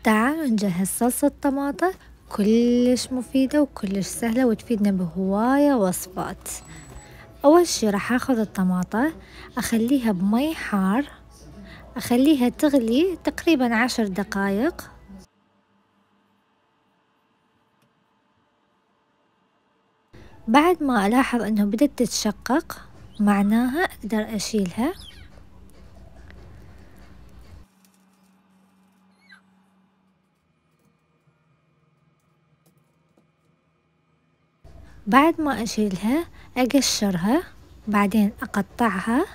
تعالوا نجهز صلصة طماطة كلش مفيدة وكلش سهلة وتفيدنا بهواية وصفات. أول شي راح أخذ الطماطة أخليها بمي حار، أخليها تغلي تقريبا 10 دقايق. بعد ما ألاحظ أنه بدأت تتشقق معناها أقدر أشيلها. بعد ما أشيلها أقشرها، بعدين أقطعها.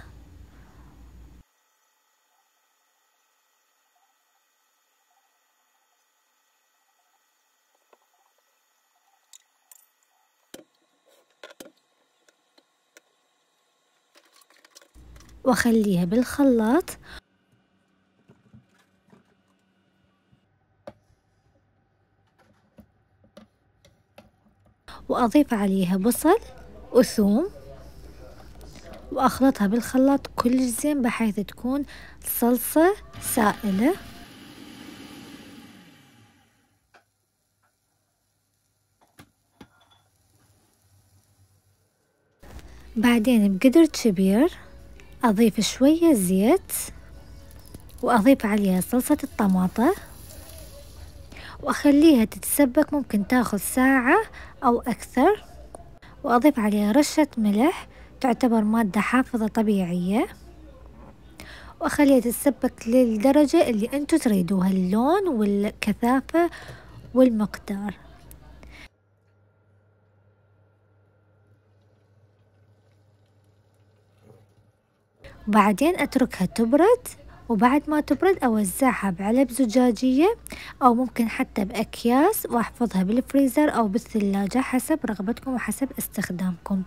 وأخليها بالخلاط، وأضيف عليها بصل وثوم وأخلطها بالخلاط كلش زين بحيث تكون صلصة سائلة. بعدين بقدر كبير أضيف شوية زيت وأضيف عليها صلصة الطماطة وأخليها تتسبك، ممكن تاخذ ساعة أو أكثر. وأضيف عليها رشة ملح تعتبر مادة حافظة طبيعية، وأخليها تتسبك للدرجة اللي أنتوا تريدوها، اللون والكثافة والمقدار. بعدين أتركها تبرد، وبعد ما تبرد أوزعها بعلب زجاجية أو ممكن حتى بأكياس وأحفظها بالفريزر أو بالثلاجة حسب رغبتكم وحسب استخدامكم.